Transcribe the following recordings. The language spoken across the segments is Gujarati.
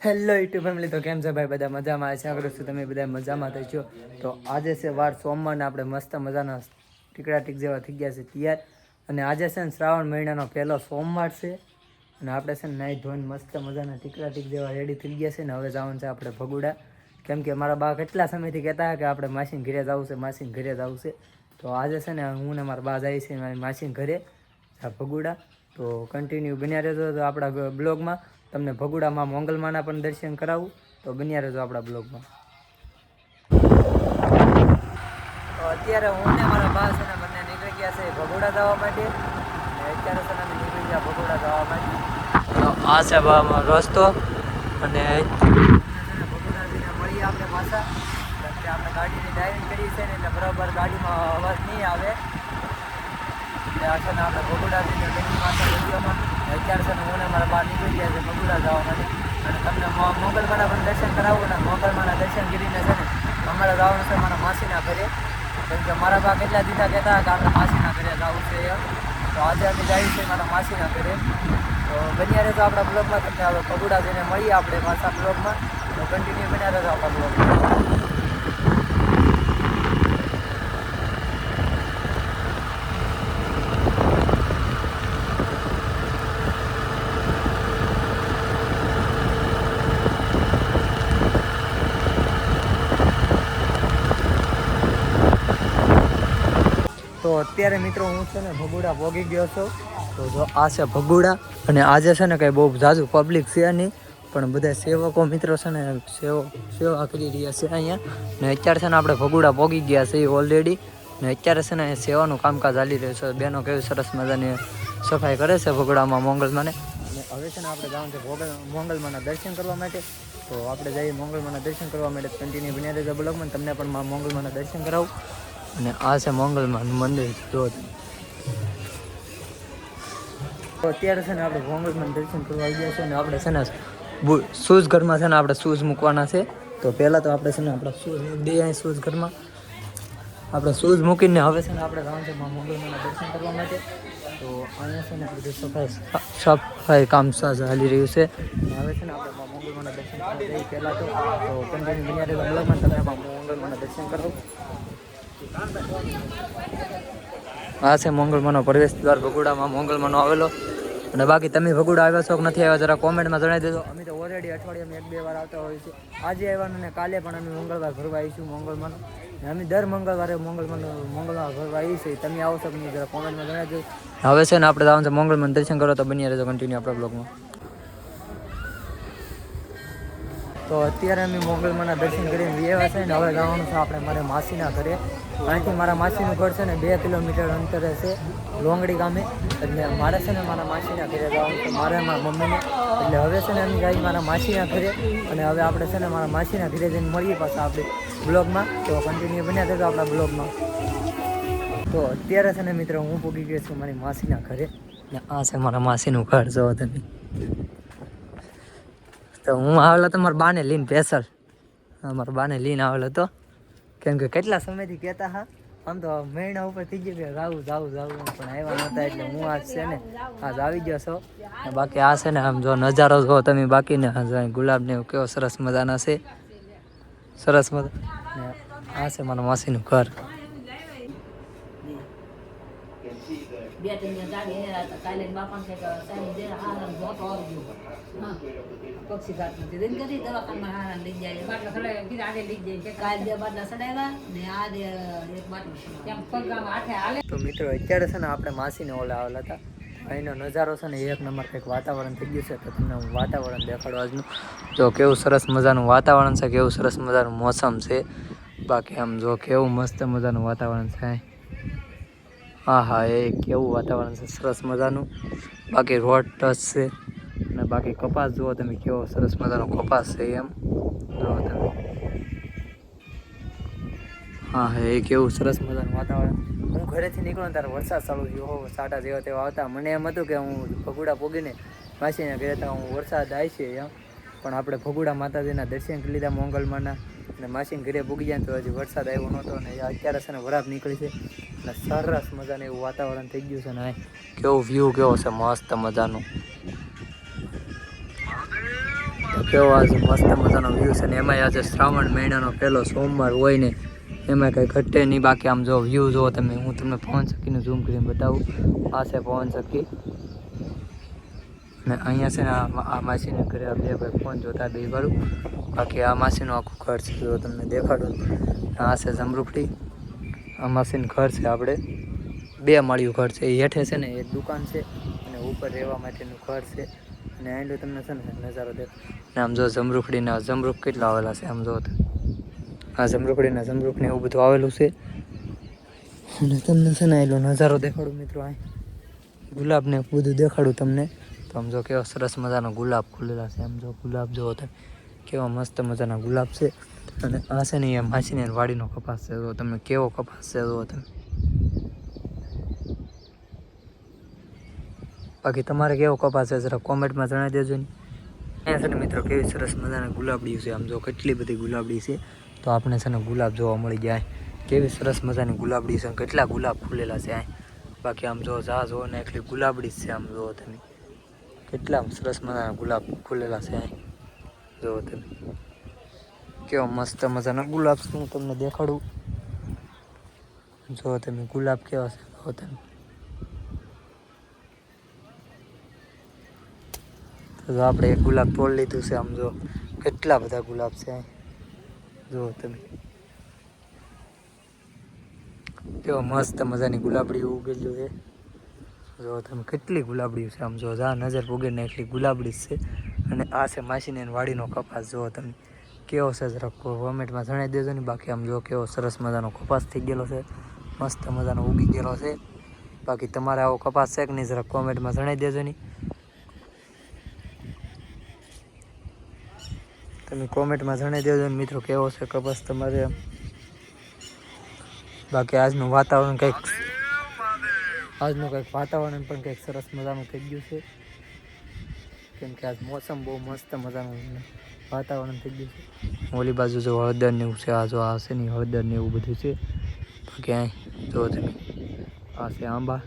હેલો યુટ્યુબ ફેમિલી, તો કેમ છે ભાઈ? બધા મજામાં? આશા કરું છું તમે બધા મજામાં થશો. તો આજે છે વાર સોમવારને આપણે મસ્ત મજાના ટીકડા ટીક જેવા થઈ ગયા છે તૈયાર. અને આજે છે ને શ્રાવણ મહિનાનો પહેલો સોમવાર છે અને આપણે છે ને નાહી ધોઈને મસ્ત મજાના ટીકડા ટીક જેવા રેડી થઈ ગયા છે ને હવે જવાનું છે આપણે ભગુડા. કેમ કે મારા બા કેટલા સમયથી કહેતા કે આપણે માસીને ઘરે જવું છે, માસીને ઘરે જવું છે. તો આજે છે ને હું ને મારા બા જાય છે મારી માસીને ઘરે ભગુડા. તો કન્ટિન્યુ બન્યા રહેજો તો આપણા બ્લોગમાં. તમને ભગુડામાં મોંગલમાના પણ દર્શન કરાવું, તો બન્યા રહેજો આપણા બ્લોગમાં. તો અત્યારે હું ને મારા બા છે ને બંને નીકળી ગયા છે ભગોડા જવા માટે. અને અત્યારે છે ને અમે નીકળી ગયા ભગોડા જવા માટે. તો આ છે બામાં રસ્તો અને ભગોડાજીને મળીએ આપણે પાછા. કે આપણે ગાડીની ડ્રાઇવિંગ કરી છે ને એટલે બરાબર ગાડીમાં અવાજ નહીં આવે. એટલે આ છે ને આપણે ભગોડાજીને લઈને પાછા વિડીયોમાં. અત્યારે છે ને હું ને મારા બા નીકળી ગયા છે ભગોડા જવા માટે. અને તમને મોંગલમાના પણ દર્શન કરાવું ને મોંગલમાના દર્શન કરીને છે ને અમારે જવાનું છે મારા માસીના ઘરે. કેમ કે મારા બા કેટલા દીધા કહેતા કે આપણે માસીના ઘરે જવું છે એમ. તો આજે અમે જઈએ છીએ મારા માસીના ઘરે. તો બન્યા રહેજો આપણા બ્લોગમાં. તમને હવે ભગોડા જઈને મળીએ આપણે પાછા બ્લોગમાં. તો કન્ટિન્યુ બન્યા રહેજો આપણા બ્લોગમાં. તો અત્યારે મિત્રો હું છે ને ભગોડા પહોંચી ગયો છું. તો જો આ છે ભગોડા અને આજે છે ને કંઈ બહુ ઝાઝું પબ્લિક છે નહીં, પણ બધા સેવકો મિત્રો છે ને સેવા કરી રહ્યા છે અહીંયા. ને અત્યારે છે ને આપણે ભગોડા પહોંચી ગયા છે ઓલરેડી. ને અત્યારે છે ને સેવાનું કામકાજ ચાલી રહ્યું છે. બેનો કેવી સરસ મજાની સફાઈ કરે છે ભગોડામાં મોંગલમાને. અને હવે છે ને આપણે જવાનું છે મોંગલમાના દર્શન કરવા માટે. તો આપણે જઈએ મોંગલમાના દર્શન કરવા માટે. કન્ટિન્યુ બન્યા રહેજો બ્લોગમાં. તમને પણ મોંગલમાના દર્શન કરાવું. અને આ છે મોંગલમાનું મંદિર. જો તો અત્યારે છે ને આપણે મોંગલમાનું દર્શન કરવા આવી ગયા છે. અને આપણે છે ને શૂઝ ઘરમાં છે ને આપણે શૂઝ મૂકવાના છે. તો પહેલાં તો આપણે છે ને આપણા શૂઝ બે અહીં શૂઝ ઘરમાં આપણે શૂઝ મૂકીને હવે છે ને આપણે જવાનું છે મોંગલમાના દર્શન કરવા માટે. તો અહીંયા છે ને બધું સફાઈ કામ ચાલી રહ્યું છે. હવે છે ને આપણે મોંગલમાના દર્શન કરવા જઈએ પહેલાં તો કન્ટિન્યુ બન્યા રહેજો બ્લોગમાં. તમને મોંગલમાના દર્શન કરાવું. આ છે મોંગલમાનો પ્રવેશ દ્વાર ભગોડામાં મોંગલમાનો આવેલો. અને બાકી તમે ભગોડા આવ્યા છો કે નથી આવ્યા જરા કોમેન્ટમાં જણાવી દેજો. અમે તો ઓલરેડી અઠવાડિયામાં 1-2 વાર આવતા હોઈએ છીએ. આજે આવવાનું ને કાલે પણ અમે મંગળવાર ભરવા આવીશું મોંગલમાનો. અમે દર મંગળવારે મંગળવાર ભરવા આવીએ છીએ. તમે આવો છો કે નહીં જરા કોમેન્ટમાં જણાવી દેજો. હવે છે ને આપણે જવાનું છે મોંગલમાનું દર્શન કરો. તો બન્યા રહેજો કન્ટિન્યુ આપણા બ્લોગમાં. તો અત્યારે અમે મોંગલમાના દર્શન કરીને આવ્યા છે ને હવે જવાનું છે આપણે મારા માસીના ઘરે. અહીંથી મારા માસીનું ઘર છે ને 2 કિલોમીટર અંતરે છે લોંગડી ગામે. એટલે મારે છે ને મારા માસીના ઘરે જવાનું છે, મારે મારા મમ્મીને. એટલે હવે છે ને અમે જઈએ મારા માસીના ઘરે. અને હવે આપણે છે ને મારા માસીના ઘરે જઈને મળીએ પાછા આપણે બ્લોગમાં. તો કન્ટિન્યુ બન્યા થતો આપણા બ્લોગમાં. તો અત્યારે છે ને મિત્રો હું પહોંચી ગયો છું મારી માસીના ઘરે. ને આ છે મારા માસીનું ઘર. જો તમે તો હું આવેલો તો મારા બાને લઈને સ્પેશલ મારા બાને લઈને આવેલો હતો. કેમ કે કેટલા સમયથી કહેતા હા, આમ તો મહિના ઉપર થઈ ગયું કે જાવું પણ આવ્યા નહોતા. એટલે હું આજ છે ને આજ આવી ગયો છો. બાકી આ છે ને આમ જો નજારો જો તમે. બાકીને ગુલાબને એવું કેવો સરસ મજાના છે, સરસ મજા. ને આ છે મારા માસીનું ઘર. તો મિત્રો અત્યારે છે ને આપણે માસીને ઓલા આવેલા હતા. અહીંનો નજારો છે ને એક નંબર કંઈક વાતાવરણ થઈ ગયું છે. તો તમને હું વાતાવરણ દેખાડો આજનું. જો કેવું સરસ મજાનું વાતાવરણ છે, કેવું સરસ મજાનું મોસમ છે. બાકી આમ જો કેવું મસ્ત મજાનું વાતાવરણ છે. હા એ કેવું વાતાવરણ છે સરસ મજાનું. બાકી રોડ ટચ છે. અને બાકી કપાસ જુઓ તમે કેવો સરસ મજાનો કપાસ છે એમ જુઓ તમે. એ કેવું સરસ મજાનું વાતાવરણ. હું ઘરેથી નીકળું ત્યારે વરસાદ ચાલુ થયો. સાટા જેવા તેવા આવતા. મને એમ હતું કે હું ભગોડા પોગીને માસીને ઘરે હતા હું વરસાદ આવી છે એમ. પણ આપણે ભગોડા માતાજીના દર્શન કરી લીધા મોંગલમાના. અને માસીને ઘરે પૂગી જાય તો હજી વરસાદ આવ્યો નહોતો. અને અત્યારે છે ને વરાપ નીકળી છે. અને સરસ મજાનું એવું વાતાવરણ થઈ ગયું છે ને. કેવું વ્યૂ કેવો છે મસ્ત મજાનું. કેવો આજે મસ્ત મજાનો વ્યૂ છે ને એમાં આજે શ્રાવણ મહિનાનો પહેલો સોમવાર હોય ને એમાં કંઈ ઘટે નહીં. બાકી આમ જો વ્યૂ જુઓ તમે, હું તમને પવન સખીનું ઝૂમ કરીને બતાવું. આ છે પવન સખી ને અહીંયા છે ને આ માસીને ઘરે બે ભાઈ ફોન જોતા બે વાળું. બાકી આ માસીનું આખું ઘર છે જો તમને દેખાડું. આ છે જમરૂખડી, આ માસીનું ઘર છે. આપણે 2 માળિયું ઘર છે. એ હેઠે છે ને એક દુકાન છે અને ઉપર રહેવા માટેનું ઘર છે. અને આંડો તમને છે ને નજારો દેખો ને આમ જો જમરૂખડીના જમરૂખ કેટલા આવેલા છે આમ જો. આ જમરૂખડીના જમરૂખને એવું બધું આવેલું છે. અને તમને છે ને એલો નજારો દેખાડું મિત્રો. આ ગુલાબને બધું દેખાડું તમને. તો આમ જો કેવા સરસ મજાના ગુલાબ ખુલેલા છે. આમ જો ગુલાબ જોવો તમે કેવા મસ્ત મજાના ગુલાબ છે. અને આ છે ને એ માસીને વાડીનો કપાસ છે. તો તમે કેવો કપાસ છે જો તમે. બાકી તમારે કેવો કપાસ છે જરા કોમેન્ટમાં જણાવી દેજો ને. અહીંયા છે ને મિત્રો કેવી સરસ મજાના ગુલાબડી છે. આમ જો કેટલી બધી ગુલાબડી છે. તો આપણે છે ને ગુલાબ જોવા મળી જાય. કેવી સરસ મજાની ગુલાબડી છે. કેટલા ગુલાબ ફૂલેલા છે અહીં. બાકી આમ જો જા જો ને એટલી ગુલાબડી છે. આમ જુઓ તમે કેટલા સરસ મજાના ગુલાબ ફૂલેલા છે અહીં જુઓ તમે. કેવો મસ્ત મજાના ગુલાબ છે. હું તમને દેખાડું. જુઓ તમે ગુલાબ કેવા છે જુઓ તમે. તો આપણે એક ગુલાબ તોડી લીધું છે. આમ જો કેટલા બધા ગુલાબ છે અહીં જુઓ તમે. કેવો મસ્ત મજાની ગુલાબડી ઉગેલું છે જો તમે. કેટલી ગુલાબડી છે આમ જો જા નજર પૂગે ને એટલી ગુલાબડી છે. અને આ છે માસીને વાડીનો કપાસ જુઓ તમે કેવો છે. જરાક કોમેન્ટમાં જણાવી દેજો ને. બાકી આમ જો કેવો સરસ મજાનો કપાસ થઈ ગયેલો છે. મસ્ત મજાનો ઉગી ગયેલો છે. બાકી તમારે આવો કપાસ છે કે નહીં જરાક કોમેન્ટમાં જણાવી દેજો ને. તમે કોમેન્ટમાં જણાવી દેજો ને મિત્રો કેવો છે કપાસ તમારે. બાકી આજનું વાતાવરણ કંઈક વાતાવરણ પણ કંઈક સરસ મજાનું થઈ ગયું છે. કેમ કે આજ મોસમ બહુ મસ્ત મજાનું વાતાવરણ થઈ ગયું છે. ઓલી બાજુ જો હળદર ને એવું છે. આ જો આ છે ને હળદર ને એવું બધું છે. બાકી અહીં જો તમે આ છે આંબા.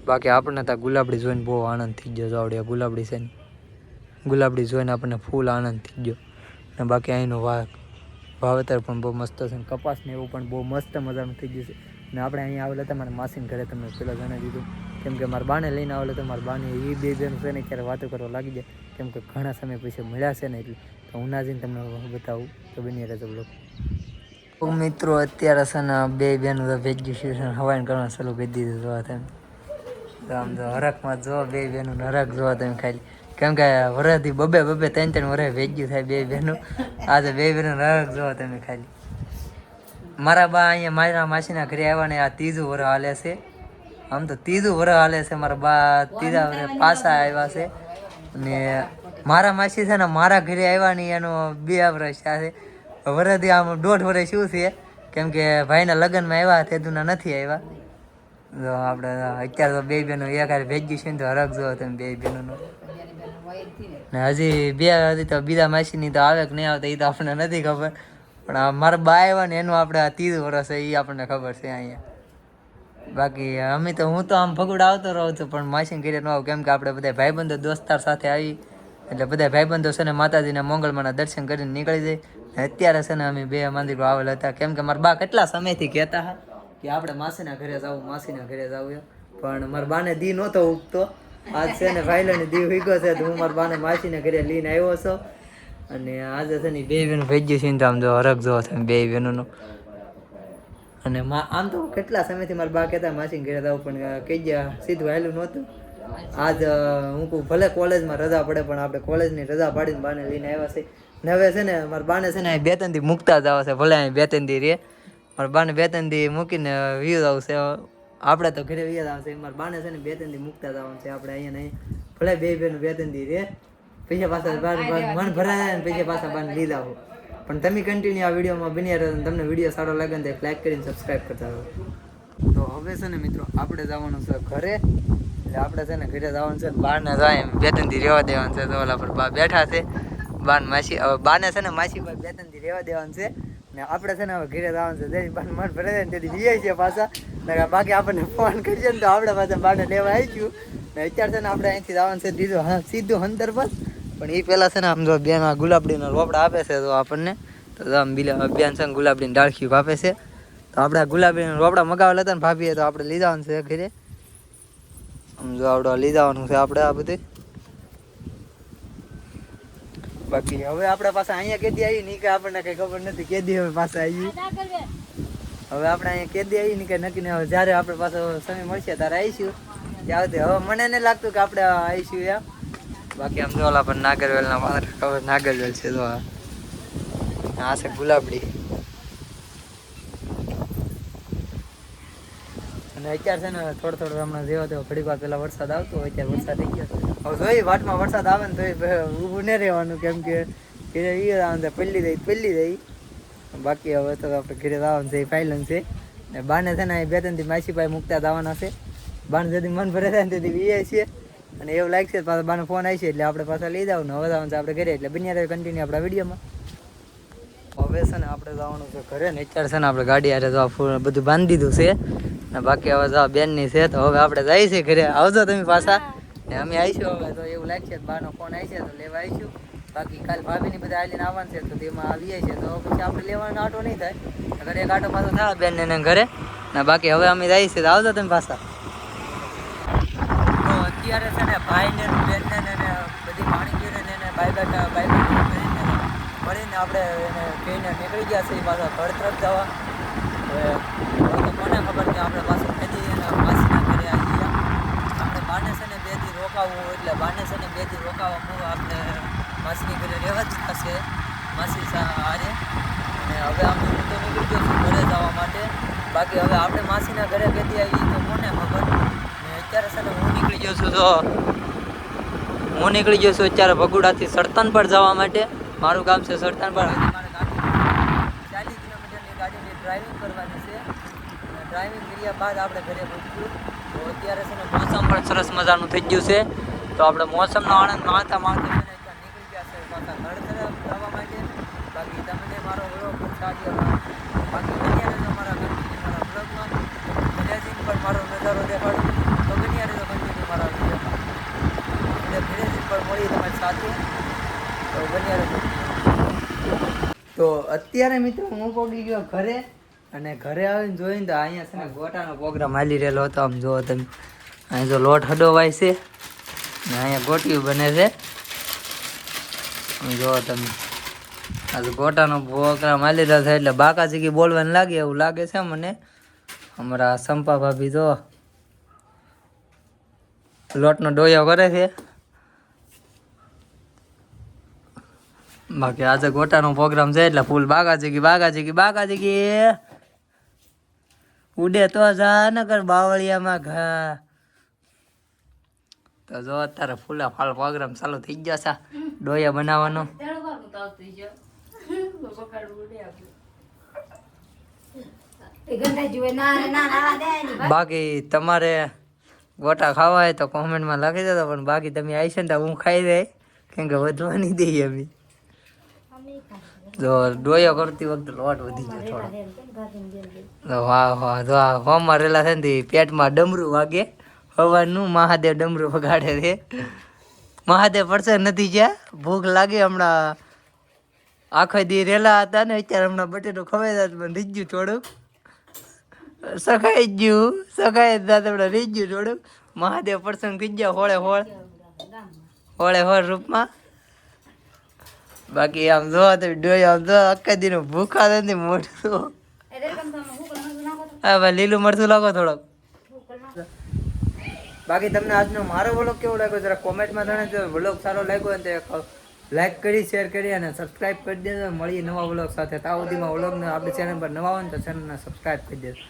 બાકી આપણને ત્યાં ગુલાબડી જોઈને બહુ આનંદ થઈ ગયો. આવડે ગુલાબડી છે ને ગુલાબડી જોઈને આપણને ફૂલ આનંદ થઈ ગયો. અને બાકી અહીંનું વાવેતર પણ બહુ મસ્ત છે. કપાસ ને એવું પણ બહુ મસ્ત મજાનું થઈ ગયું છે. ને આપણે અહીંયા આવેલા હતા મારા માસીને ઘરે તમને પહેલાં જણાવી દીધું. કેમ કે મારા બાને લઈને આવેલા તો મારા બાને એ બે બેન છે ને ક્યારે વાતો કરવા લાગી જાય. કેમ કે ઘણા સમય પછી મળ્યા છે ને એટલે તો હું ના જઈને તમને બતાવું. તો બની રહેજો બ્લોગ. મિત્રો અત્યારે છે ને બે બેનું ભેગી છે હવાઈને કરવાનું ચાલુ કરી દીધું જોવા તમે. તો આમ તો હરખમાં જો બે બેનું હરખ જોવા તમે ખાલી. કેમ કે વરસથી બબે 3 વરસ ભેગ્યું થાય બે બેનું. આજે બે બેનું હરખ જોવા તમે ખાલી. મારા બા અહીંયા મારા માસીના ઘરે આવ્યા ને આ 3જું વરસ હાલે છે. આમ તો 3જું વરસ હાલે છે. મારા બા 3જા વરસ પાછા આવ્યા છે. અને મારા માસી છે ને મારા ઘરે આવ્યા ને એનો 2 વર્ષ થયા છે. વરસથી આમ 1.5 વર્ષ શું છે. કેમ કે ભાઈના લગ્નમાં આવ્યા તેદુના નથી આવ્યા. તો આપણે અત્યારે તો બે બેનો એક ભેગી છે ને તો હરખ જોવો તમે બે બેનોનો. ને હજી તો બીજા માસીની તો આવે કે નહીં આવતા એ તો આપણને નથી ખબર. પણ મારા બા આવ્યા ને એનું આપણે આ 3 વર્ષ છે એ આપણને ખબર છે અહીંયા. બાકી અમે તો હું તો આમ ભગોડા આવતો રહું છું પણ માસીને ઘરે ન આવું. કેમ કે આપણે બધા ભાઈબંધો દોસ્તાર સાથે આવી એટલે બધા ભાઈબંધો છે ને માતાજીના મંગળમાંના દર્શન કરીને નીકળી જાય. અત્યારે છે ને અમે બે મંદિરો આવેલા હતા. કેમ કે મારા બા કેટલા સમયથી કહેતા હતા કે આપણે માસીના ઘરે જવું માસીના ઘરે જવું. પણ મારા બાને દી નહોતો ઉગતો. આજ છે ને ભાઈલાની દી ઉગ્યો છે તો હું મારા બાને માસીના ઘરે લઈને આવ્યો છું. અને આજે છે ને બે બેનું ભેજ્યું છે ને તો આમ જો હરખ જોવો તમે બે બેનોનો. અને આમ તો કેટલા સમયથી મારા બા કહેતા માસીને ઘરે જવું પણ કહી ગયા સીધું આવેલું નહોતું. આજ હું કહું ભલે કોલેજમાં રજા પડે પણ આપણે કોલેજની રજા પાડીને બાને લઈને આવ્યા છે. ને હવે છે ને મારા બાને છે ને 2-3 દી મૂકતા જ આવે છે. ભલે અહીં 2-3 દી રહે મારા બાને 2-3 દી મૂકીને વ્યૂ આવશે. આપણે તો ઘરે વ્યૂ આવશે. મારા બાને છે ને 2-3 દી મૂકતા જ આવવાનું છે. આપણે અહીંયા નહીં ભલે બે બેનું 2-3 દી રહે પછી પાછા મન ભરાય ને પછી પાછા બાને લીધા આવો. પણ તમે કન્ટિન્યુ આ વિડીયોમાં બન્યા રહો. તમને વિડીયો સારો લાગે ને તો લાઈક કરીને સબસ્ક્રાઈબ કરતા રહો. તો હવે છે ને મિત્રો આપણે જવાનું છે ઘરે. એટલે આપણે છે ને ઘરે જવાનું છે. બાને જાય 2-3 દી રહેવા દેવાનું છે. તો ઓલા પર બા બેઠા છે. બાન માસી હવે બાને છે ને માસી 2-3 દી રહેવા દેવાનું છે. ને આપણે છે ને હવે ઘરે જવાનું છે. જેથી બાને મન ભરાય ને તેથી લઈએ છીએ પાછા. બાકી આપણને ફોન કરીએ ને તો આપણે પાછા બાને લેવા આવી ગયું. ને અત્યારે છે ને આપણે અહીંથી જવાનું છે સીધું હંદર પર. પણ એ પહેલાં છે ને આમ જો બેન આ ગુલાબડીનો રોપડા આપે છે તો આપણને તો આમ બેન છે ને ગુલાબડીની ડાળખીઓ આપે છે તો આપણે આ ગુલાબડીના રોપડા મગાવેલા હતા ને ભાભીએ તો આપણે લઈ જવાનું છે ઘરે આમ જો આવડો લઈ જવાનું છે આપણે આ બધું બાકી હવે આપણા પાસે અહીંયા કેદી આવી નહીં કે આપણને કઈ ખબર નથી કેદી હવે પાસે આવી હવે આપણે અહીંયા કેદી આવી ને કે નક્કી ને જ્યારે આપણે પાસે સમય મળશે ત્યારે આવીશું ત્યાં હવે મને નહીં લાગતું કે આપણે આવીશું યા બાકી આમ જો ઓલા પણ નાગરવેલના માત્ર ખબર નાગરવેલ છે તો આ છે ગુલાબડી અને અત્યારે છે ને થોડો હમણાં જેવો તેવો ઘડીક વાર પહેલા વરસાદ આવતો હોય અત્યારે વરસાદ થઈ ગયો હવે જોઈ વાટમાં વરસાદ આવે ને તો ઊભું નહીં રહેવાનું કેમ કે ઘરે આવે પહેલી દઈ બાકી હવે તો આપણે ઘરે આવવાનું છે એ ફાઇલન છે ને બાને છે ને બે ત્રણથી માસીભાઈ મૂકતા આવવાના છે બાને જતી મન ભરે થાય ને તેથી વીએ છીએ અને એવું લાગશે પાછા બાનો ફોન આવી છે એટલે આપણે પાછા લઈ જાવ ને હવે જવાનું છે આપણે ઘરે એટલે બન્યા રહે કન્ટિન્યુ આપણા વિડીયોમાં હવે છે ને આપણે જવાનું છે ઘરે ને અત્યારે છે ને આપણે ગાડી આરે તો બધું બાંધી દીધું છે ને બાકી હવે તો બેનની છે તો હવે આપણે જઈએ છીએ ઘરે આવજો તમે પાછા ને અમે આવીશું હવે તો એવું લાગશે બાનો ફોન આવી છે તો લેવા આવીશું બાકી કાલ ભાભીની બધા આવીને આવવાનું છે તો તેમાં આવીએ છીએ તો પછી આપણે લેવાનો આટો નહીં થાય ઘરે એક આટો પાછો થાય બેનને ઘરે ને બાકી હવે અમે જઈએ છીએ તો આવજો તમે પાછા તો અત્યારે છે ને ભાઈને બેનને ને બધી માણીકીઓને એને બાય મળીને આપણે એને કહીને નીકળી ગયા છે એ પાછા ઘર તરફ જવા હવે તો કોને ખબર કે આપણે પાછું ખેતી એના માસીના ઘરે આવી ગયા આપણે બાને છે ને 2 દી રોકાવવું એટલે બાને છે ને 2 દી રોકાવવા આપણે માસીની ઘરે રહેવા જ થશે માસી હારે અને હવે અમે હું તો નીકળી ગયો છું ઘરે જવા માટે બાકી હવે આપણે માસીના ઘરે કેદી આવી તો કોને ખબર ને અત્યારે છે ને હું નીકળી ગયો છું અત્યારે ભગુડાથી સરતન પર જવા માટે મારું ગામ છે સરતન પર હજી મારે ગાડી 40 કિલોમીટરની ગાડીની ડ્રાઇવિંગ કરવાની છે અને ડ્રાઇવિંગ કર્યા બાદ આપણે ઘરે પહોંચ્યું તો અત્યારે છે ને મોસમ પણ સરસ મજાનું થઈ ગયું છે તો આપણે મોસમનો આનંદ માણતા છે ને અત્યારે નીકળી ગયા છે પાછા ઘર તરફ જવા માટે બાકી તમને મારો વ્લોગ સારી બાકી બન્યા રહેજો મારા કન્ટિન્યુ મારા વ્લોગમાં વિલેજિંગ પર મારો નજારો દેખાડું તો બન્યા રહેજો કન્ટિન્યુ મારા વિડીયોમાં એટલે વિલેજિંગ પર મળી તમારી સાથે તો બન્યા રહેજો તો અત્યારે મિત્રો હું પહોંચી ગયો ઘરે અને ઘરે આવીને જોઈને તો અહીંયા છે ને ગોટાનો પ્રોગ્રામ હાલી રહેલો હતો આમ જુઓ તમે અહીં જો લોટ હડોવાય છે ને અહીંયા ગોટિયું બને છે જુઓ તમે આ ગોટાનો પ્રોગ્રામ હાલી રહ્યો છે એટલે બાકાજીકી બોલવાનું લાગે એવું લાગે છે મને અમારા સંપા ભાભી જો લોટનો ડોયો કરે છે બાકી આજે ગોટાનો પ્રોગ્રામ છે એટલે ફૂલ બાકાજીકી ઉડે તો જા નકર બાવળિયામાં ઘા તો જો અત્યારે ફૂલા ફાલ પ્રોગ્રામ ચાલુ થઈ ગયો છે ડોયા બનાવવાનો બાકી તમારે ગોટા ખાવા હોય તો કોમેન્ટમાં લખી દેજો પણ બાકી તમે આવી છે ને તો હું ખાઈ દઈ કેમ કે વધવાની દઈએ અમે જો ડોયો કરતી વખતે લોટ વધી ગયો થોડો વાહ જો આ હોમમાં રહેલા છે ને પેટમાં ડમરું વાગે હવાનું મહાદેવ ડમરું વગાડે છે મહાદેવ પડશે નથી જ્યાં ભૂખ લાગે હમણાં આખો દી રેલા હતા ને અત્યારે હમણાં બટેટું ખવાઈ જાય પણ રહી ગયું થોડુંક સખાઈ હમણાં રહી ગયું થોડુંક મહાદેવ પ્રસંગ થઈ ગયા હોળે રૂપમાં બાકી આમ જો ડોય આમ જો આખા દી નું ભૂખા નથી મોટું હા ભાઈ લીલું મરચું લાગો થોડોક બાકી તમને આજનો મારો વ્લોગ કેવો લાગ્યો જરા કોમેન્ટમાં જણાવજો વ્લોગ સારો લાગ્યો ને તો લાઈક કરી શેર કરી અને સબસ્ક્રાઈબ કરી દેજો મળીએ નવા વ્લોગ સાથે ત્યાં સુધીમાં વ્લોગને આપણે ચેનલ પર નવા હોય ને તો ચેનલને સબસ્ક્રાઈબ કરી દેજો